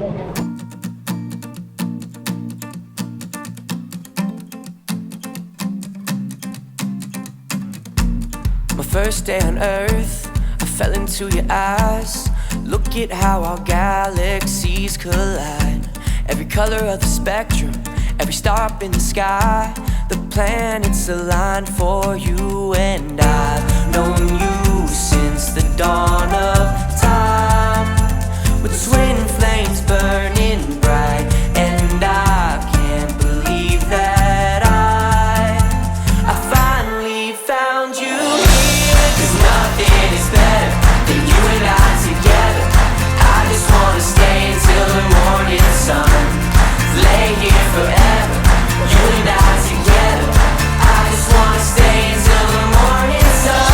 My first day on Earth, I fell into your eyes. Look at how our galaxies collide. Every color of the spectrum, every star up in the sky. The planets aligned for you, and I've known you since the dawn of time. With twin flames burning bright, and I can't believe that I finally found you here. 'Cause nothing is better than you and I together. I just wanna stay until the morning sun. Lay here forever, you and I together. I just wanna stay until the morning sun.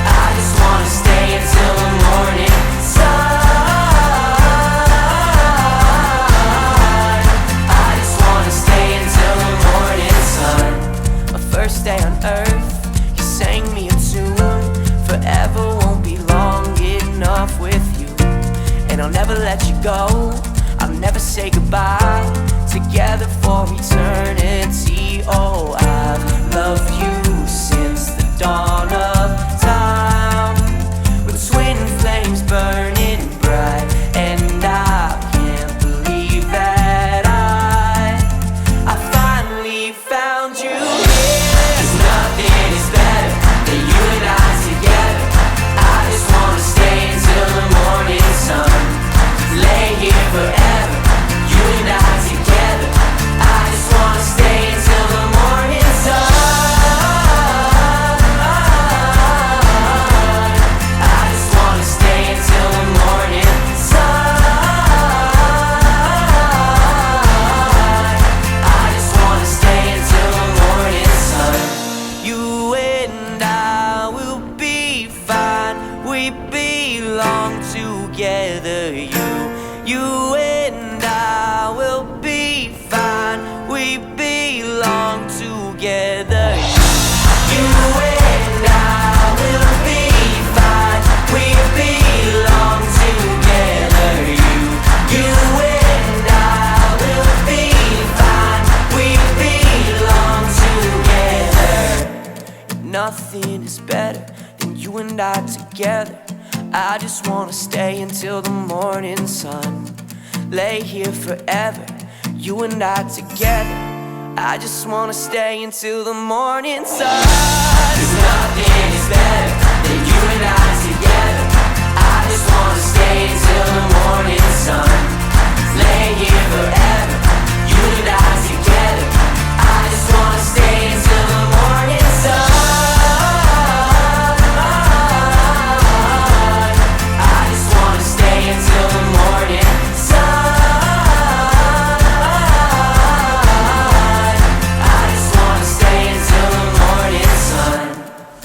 I just wanna stay until the morning sun. I just wanna stay until the morning sun. My first day on Earth, you sang me a tune. Forever won't be long enough with you, and I'll never let you go. I'll never say goodbye. Together for eternity. Oh, I've loved you since the dawn of time. With twin flames burning bright, and I can't believe that I finally found you here. 'Cause nothing is better than you and I together. I just wanna stay until the morning sun. Lay here forever, you and I together. I just wanna stay until the morning sun. I just wanna stay until the morning sun. I just wanna stay until the morning sun. You and I will be fine. We belong together. You and I will be fine. We belong together. You and I will be fine. We belong together. You and I will be fine. We belong together. Nothing is better than you and I together. I just wanna stay until the morning sun. Lay here forever, you and I together. I just wanna stay until the morning sun. 'Cause nothing is better than you and I together. I just wanna stay until the morning sun. Lay here forever, you and I together. I just wanna stay until the morning sun. Until the morning sun. I just wanna stay until the morning sun.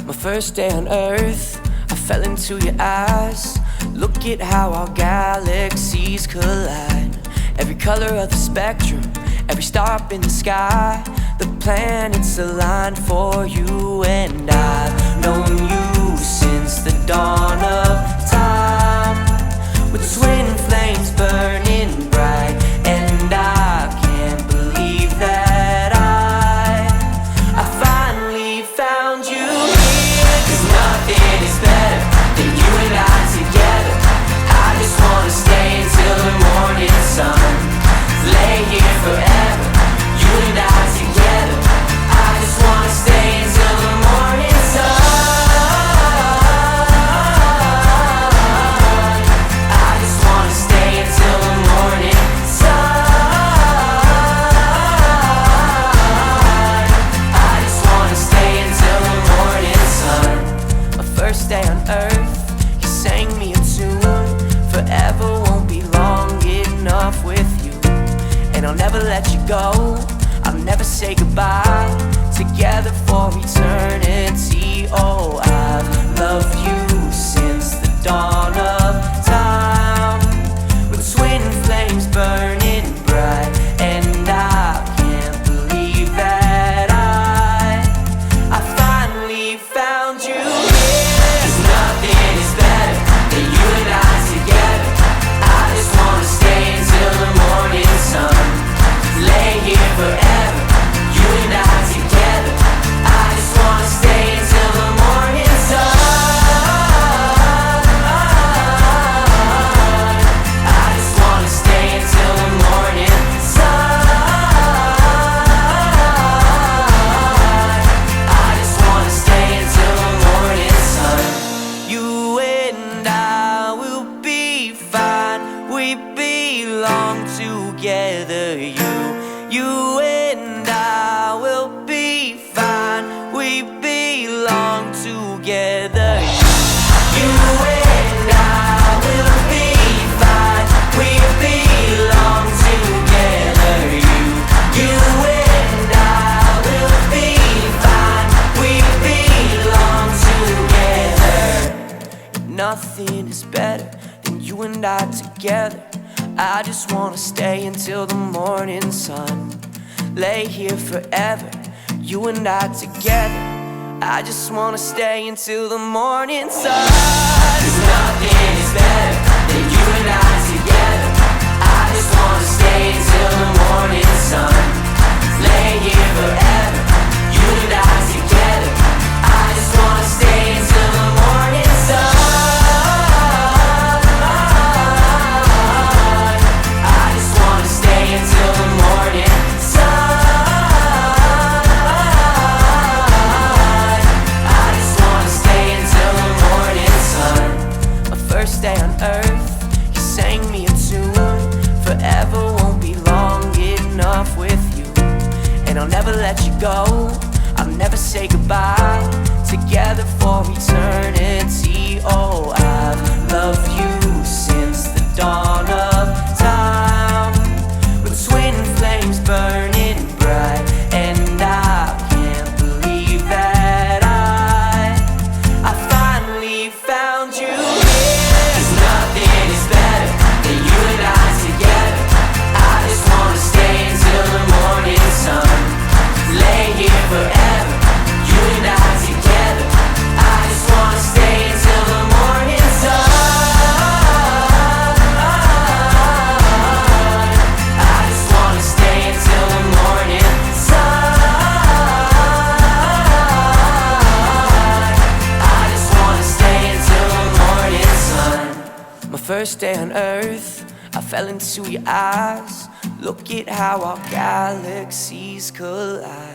My first day on Earth, I fell into your eyes. Look at how our galaxies collide. Every color of the spectrum, every star up in the sky. The planets aligned for you, and I've known you since the dawn of time. With twin flames burning bright, and I can't believe that I finally found you here. 'Cause nothing is better than you and I together. I just wanna stay until the morning sun. Lay here forever, you and I together. I just wanna stay until the morning sun. nothing is better than you and I together. I just wanna stay until the morning sun. Lay here forever, you and I together. I just wanna stay until the morning sun. 'Cause nothing is better than you and I together. I just wanna stay until the morning sun. Lay here forever, you and I together. I just wanna stay until the morning sun. I just wanna stay until the morning sun. I just wanna stay until the morning sun. My first day on earth, you sang me a tune. Forever won't be long enough with you, and I'll never let you go. I'll never say goodbye. Together for eternity. Oh, I've loved you since the dawn of time. With twin flames burning bright, and I can't believe that I finally found you here. 'Cause nothing is better than you and I together. I just wanna stay until the morning sun. Lay here forever, you and I together. I just wanna stay until the morning sun. I just wanna stay until the morning sun. I just wanna stay until the morning sun. My first day on earth, I fell into your eyes. Look at how our galaxies collide.